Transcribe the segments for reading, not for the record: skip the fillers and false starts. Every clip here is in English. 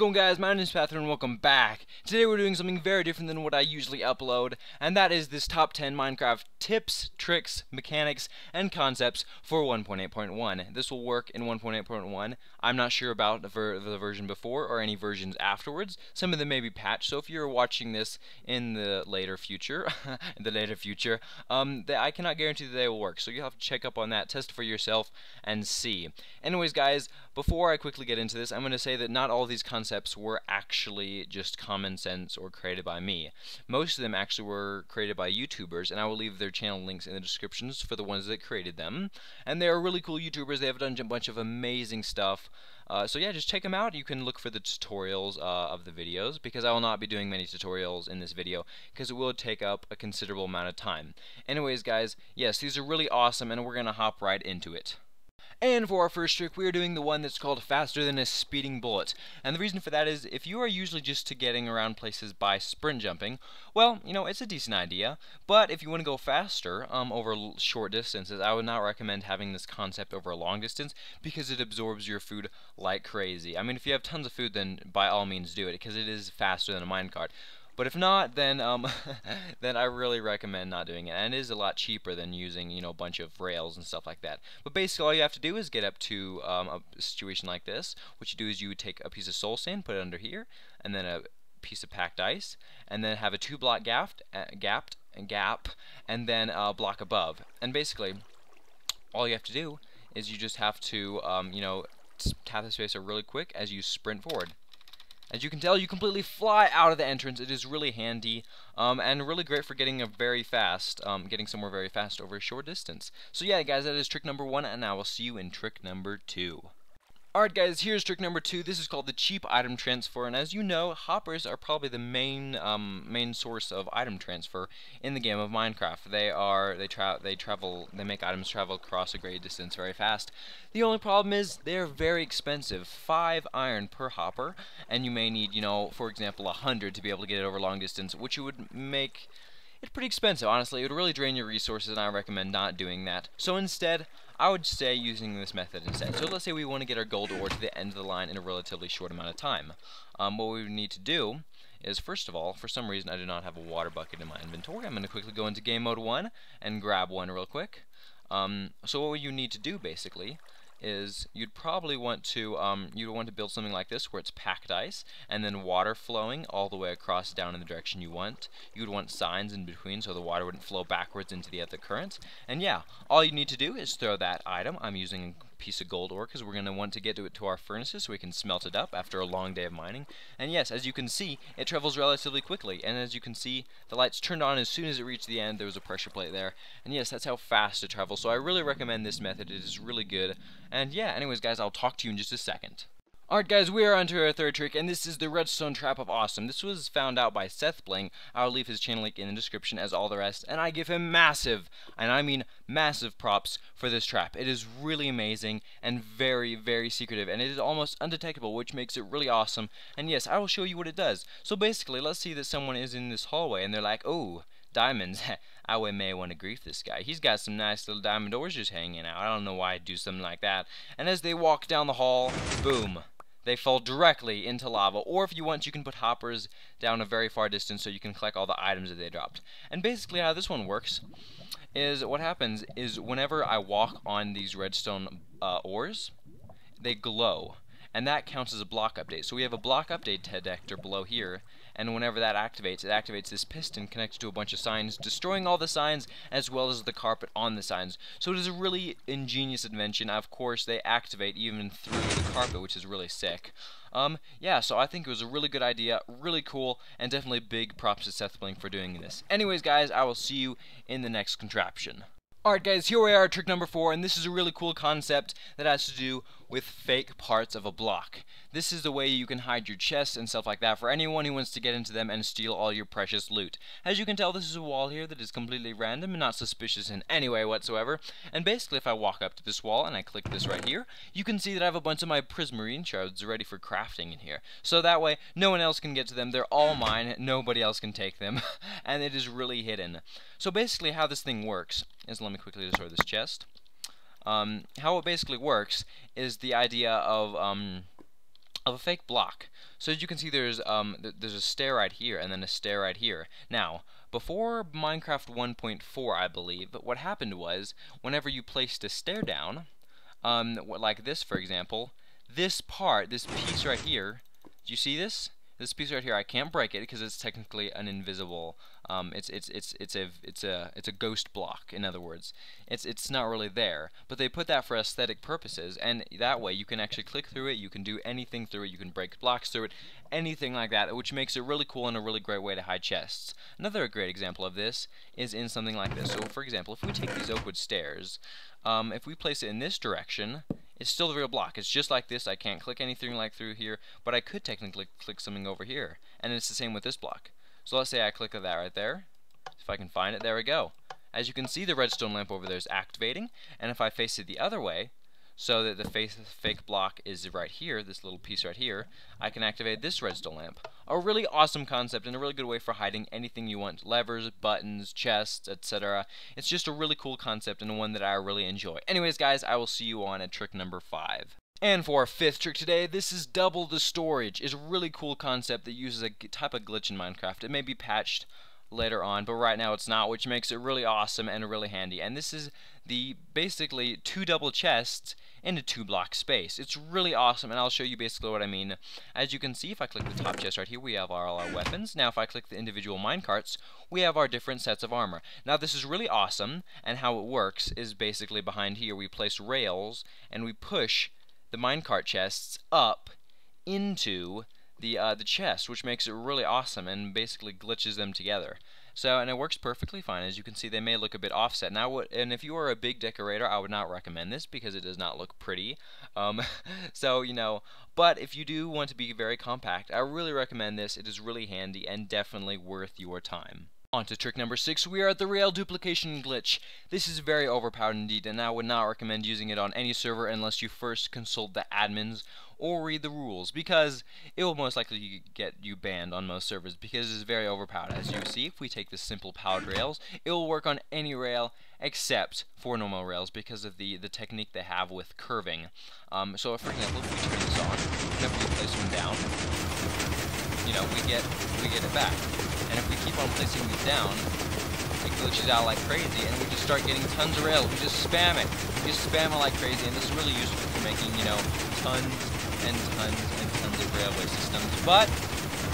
going, guys? My name is Patrick and welcome back. Today we're doing something very different than what I usually upload, and that is this top 10 Minecraft tips, tricks, mechanics, and concepts for 1.8.1. This will work in 1.8.1. I'm not sure about the version before or any versions afterwards. Some of them may be patched, so if you're watching this in the later future, I cannot guarantee that they will work, so you'll have to check up on that, test it for yourself, and see. Anyways, guys, before I quickly get into this, I'm going to say that not all of these concepts were actually just common sense or created by me. Most of them actually were created by YouTubers, and I will leave their channel links in the descriptions for the ones that created them. And they are really cool YouTubers. They have done a bunch of amazing stuff. So yeah, just check them out. You can look for the tutorials of the videos, because I will not be doing many tutorials in this video, because it will take up a considerable amount of time. Anyways, guys, yes, these are really awesome, and we're going to hop right into it. And for our first trick, we are doing the one that's called faster than a speeding bullet. And the reason for that is, if you are usually just getting around places by sprint jumping, well, you know, it's a decent idea. But if you want to go faster over short distances, I would not recommend having this concept over a long distance, because it absorbs your food like crazy. I mean, if you have tons of food, then by all means do it, because it is faster than a minecart. But if not, then then I really recommend not doing it. And it is a lot cheaper than using, you know, a bunch of rails and stuff like that. But basically, all you have to do is get up to a situation like this. What you do is you would take a piece of soul sand, put it under here, and then a piece of packed ice, and then have a 2-block gap, and then a block above. And basically, all you have to do is you just have to, you know, tap the spacer really quick as you sprint forward. As you can tell, you completely fly out of the entrance. It is really handy and really great for getting getting somewhere very fast over a short distance. So yeah, guys, that is trick number 1, and I will see you in trick number 2. Alright, guys, here's trick number 2. This is called the cheap item transfer, and as you know, hoppers are probably the main source of item transfer in the game of Minecraft. They make items travel across a great distance very fast. The only problem is they're very expensive. 5 iron per hopper, and you may need, you know, for example, 100 to be able to get it over long distance, which would make it pretty expensive. Honestly, it would really drain your resources, and I recommend not doing that. So instead, I would say using this method instead. So let's say we want to get our gold ore to the end of the line in a relatively short amount of time. What we would need to do is, first of all, for some reason I do not have a water bucket in my inventory. I'm going to quickly go into game mode 1 and grab one real quick. So what you need to do basically is you'd probably want to build something like this, where it's packed ice and then water flowing all the way across down in the direction you want. You would want signs in between so the water wouldn't flow backwards into the other current. And yeah, all you need to do is throw that item. I'm using a piece of gold ore because we're going to want to get it to our furnaces so we can smelt it up after a long day of mining. And yes, as you can see, it travels relatively quickly, and as you can see, the lights turned on as soon as it reached the end. There was a pressure plate there, and yes, that's how fast it travels. So I really recommend this method. It is really good. And yeah, anyways, guys, I'll talk to you in just a second. Alright, guys, we are on to our third trick, and this is the Redstone Trap of Awesome. This was found out by SethBling. I'll leave his channel link in the description as all the rest, and I give him massive, and I mean massive, props for this trap. It is really amazing and very, very secretive, and it is almost undetectable, which makes it really awesome. And yes, I will show you what it does. So basically, let's see that someone is in this hallway, and they're like, oh, diamonds. I may want to grief this guy. He's got some nice little diamond ores just hanging out. I don't know why I'd do something like that. And as they walk down the hall, boom, they fall directly into lava. Or if you want, you can put hoppers down a very far distance so you can collect all the items that they dropped. And basically how this one works is, what happens is whenever I walk on these redstone ores, they glow. And that counts as a block update. So we have a block update detector below here, and whenever that activates, it activates this piston connected to a bunch of signs, destroying all the signs as well as the carpet on the signs. So it is a really ingenious invention. Of course, they activate even through the carpet, which is really sick. Yeah, so I think it was a really good idea, really cool, and definitely big props to SethBling for doing this. Anyways, guys, I will see you in the next contraption. Alright, guys, here we are at trick number 4, and this is a really cool concept that has to do with fake parts of a block. This is the way you can hide your chests and stuff like that for anyone who wants to get into them and steal all your precious loot. As you can tell, this is a wall here that is completely random and not suspicious in any way whatsoever. And basically, if I walk up to this wall and I click this right here, you can see that I have a bunch of my prismarine shards ready for crafting in here. So that way, no one else can get to them. They're all mine. Nobody else can take them. And it is really hidden. So basically, how this thing works is, let me quickly destroy this chest. How it basically works is the idea of of a fake block. So as you can see, there's a stair right here and then a stair right here. Now, before Minecraft 1.4, I believe, what happened was whenever you placed a stair down, like this, for example, this piece right here, do you see this? This piece right here, I can't break it because it's technically an invisible. It's a ghost block. In other words, it's not really there. But they put that for aesthetic purposes, and that way you can actually click through it. You can do anything through it. You can break blocks through it, anything like that, which makes it really cool and a really great way to hide chests. Another great example of this is in something like this. So, for example, if we take these oakwood stairs, if we place it in this direction, it's still the real block. It's just like this. I can't click anything like through here, but I could technically click something over here. And it's the same with this block. So let's say I click that right there. If I can find it, there we go. As you can see, the redstone lamp over there is activating. And if I face it the other way, so that the fake block is right here, this little piece right here, I can activate this redstone lamp. A really awesome concept and a really good way for hiding anything you want. Levers, buttons, chests, etc. It's just a really cool concept and one that I really enjoy. Anyways, guys, I will see you on at trick number 5. And for our 5th trick today, this is double the storage. It's a really cool concept that uses a type of glitch in Minecraft. It may be patched later on, but right now it's not, which makes it really awesome and really handy. And this is the basically 2 double chests in a 2-block space. It's really awesome, and I'll show you basically what I mean. As you can see, if I click the top chest right here, we have all our weapons. Now if I click the individual minecarts, we have our different sets of armor. Now this is really awesome, and how it works is basically behind here we place rails and we push the minecart chests up into the chest, which makes it really awesome and basically glitches them together. So, and it works perfectly fine. As you can see, they may look a bit offset. Now, and if you are a big decorator, I would not recommend this because it does not look pretty. So, you know, but if you do want to be very compact, I really recommend this. It is really handy and definitely worth your time. On to trick number 6, we are at the rail duplication glitch. This is very overpowered indeed, and I would not recommend using it on any server unless you first consult the admins or read the rules, because it will most likely get you banned on most servers because it is very overpowered. As you see, if we take the simple powered rails, it will work on any rail except for normal rails because of the technique they have with curving. So for example, if we turn this on, whenever we place one down, you know, we get it back. And if we keep on placing these down, it glitches out like crazy, and we just start getting tons of rails. We just spam it. We just spam it like crazy, and this is really useful for making, you know, tons and tons and tons of railway systems. But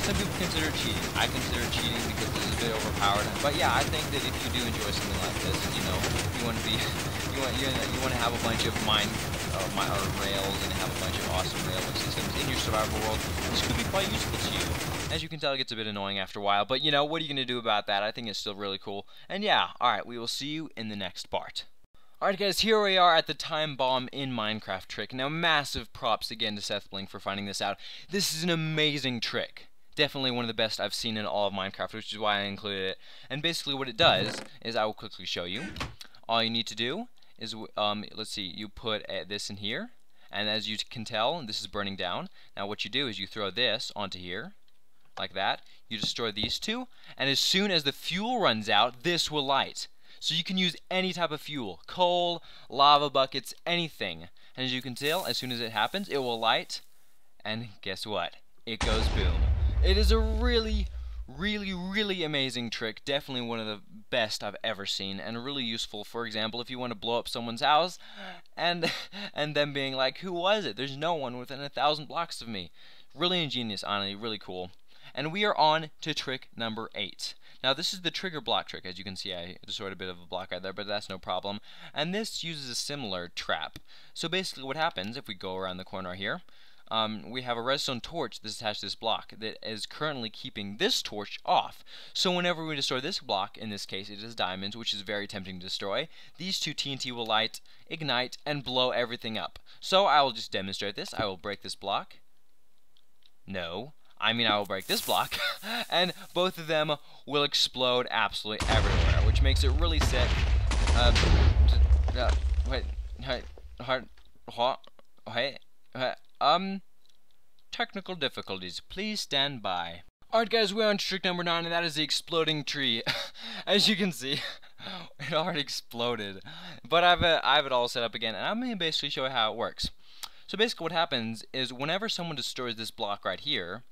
some people consider it cheating. I consider it cheating because this is a bit overpowered. But yeah, I think that if you do enjoy something like this, you know, you want to be, you want to have a bunch of rails and have a bunch of awesome railway systems in your survival world. This could be quite useful to you. As you can tell, it gets a bit annoying after a while, but you know, what are you going to do about that? I think it's still really cool. And yeah, alright, we will see you in the next part. Alright guys, here we are at the time bomb in Minecraft trick. Now, massive props again to SethBling for finding this out. This is an amazing trick. Definitely one of the best I've seen in all of Minecraft, which is why I included it. And basically what it does is, I will quickly show you. All you need to do is, let's see, you put this in here. And as you can tell, this is burning down. Now what you do is you throw this onto here. Like that. You destroy these two, and as soon as the fuel runs out, this will light. So you can use any type of fuel, coal, lava buckets, anything. And as you can tell, as soon as it happens, it will light, and guess what? It goes boom. It is a really, really, really amazing trick. Definitely one of the best I've ever seen, and really useful. For example, if you want to blow up someone's house, and them being like, who was it? There's no one within 1,000 blocks of me. Really ingenious, honestly, really cool. And we are on to trick number 8. Now this is the trigger block trick. As you can see, I destroyed a bit of a block right there, but that's no problem. And this uses a similar trap. So basically what happens, if we go around the corner here, we have a redstone torch that's attached to this block that is currently keeping this torch off. So whenever we destroy this block, in this case it is diamonds, which is very tempting to destroy, these two TNT will light, ignite, and blow everything up. So I will just demonstrate this. I will break this block. No. I will break this block, and both of them will explode absolutely everywhere, which makes it really sick. Technical difficulties. Please stand by. Alright guys, we're on to trick number 9, and that is the exploding tree. As you can see, it already exploded. But I have it all set up again, and I'm going to basically show you how it works. So basically what happens is whenever someone destroys this block right here,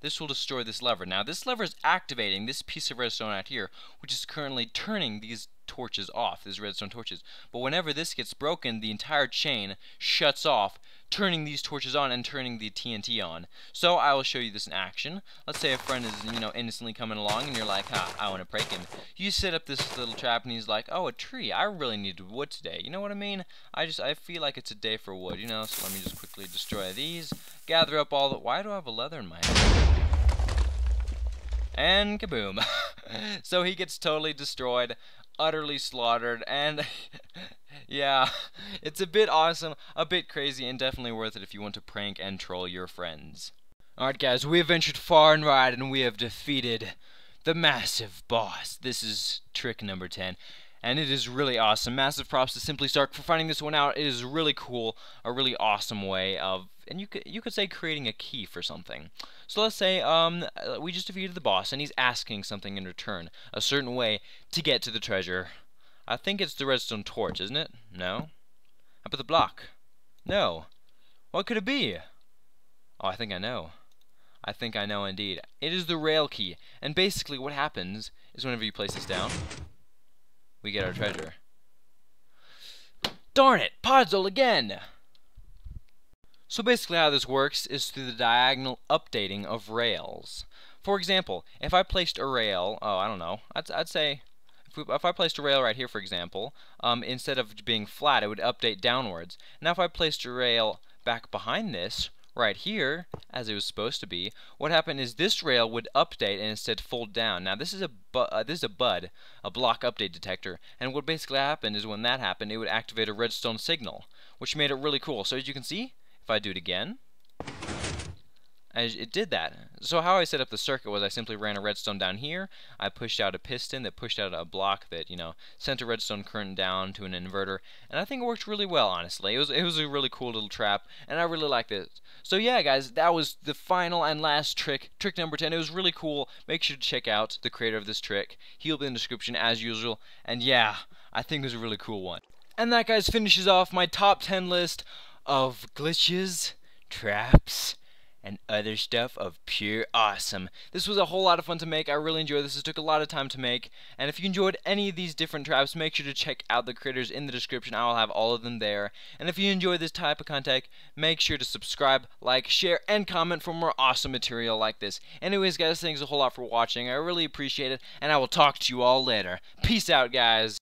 this will destroy this lever. Now this lever is activating this piece of redstone out here, which is currently turning these torches off, these redstone torches. But whenever this gets broken, the entire chain shuts off, turning these torches on and turning the TNT on. So I will show you this in action. Let's say a friend is, innocently coming along and you're like, I want to prank him. You set up this little trap and he's like, oh, a tree. I really need wood today. You know what I mean? I feel like it's a day for wood, so let me just quickly destroy these. Gather up all the... Why do I have a leather in my hand? And kaboom. So he gets totally destroyed, utterly slaughtered, and yeah, it's a bit awesome, a bit crazy, and definitely worth it if you want to prank and troll your friends. Alright guys, we have ventured far and wide and we have defeated the massive boss. This is trick number 10. And it is really awesome. Massive props to Simply Stark for finding this one out. It is really cool, a really awesome way of, and you could say creating a key for something. So let's say we just defeated the boss and he's asking something in return, a certain way to get to the treasure. I think it's the redstone torch, isn't it? No? How about the block? No. What could it be? Oh, I think I know. I think I know indeed. It is the rail key. And basically what happens is whenever you place this down, we get our treasure. Darn it! Podzol again! So basically how this works is through the diagonal updating of rails. For example, if I placed a rail, I don't know, I'd say if I placed a rail right here, for example, instead of being flat, it would update downwards. Now if I placed a rail back behind this, right here, as it was supposed to be, what happened is this rail would update and instead fold down. Now this is a BUD, a block update detector, and what basically happened is when that happened, it would activate a redstone signal, which made it really cool. So as you can see, if I do it again, it did that. So how I set up the circuit was I simply ran a redstone down here, I pushed out a piston that pushed out a block that, sent a redstone current down to an inverter, and I think it worked really well, honestly. It was a really cool little trap, and I really liked it. So yeah, guys, that was the final and last trick number 10. It was really cool. Make sure to check out the creator of this trick. He'll be in the description as usual, and yeah, I think it was a really cool one. And that, guys, finishes off my top 10 list of glitches, traps, and other stuff of pure awesome. This was a whole lot of fun to make. I really enjoyed this. It took a lot of time to make. And if you enjoyed any of these different traps, make sure to check out the creators in the description. I will have all of them there. And if you enjoy this type of content, make sure to subscribe, like, share, and comment for more awesome material like this. Anyways, guys, thanks a whole lot for watching. I really appreciate it, and I will talk to you all later. Peace out, guys.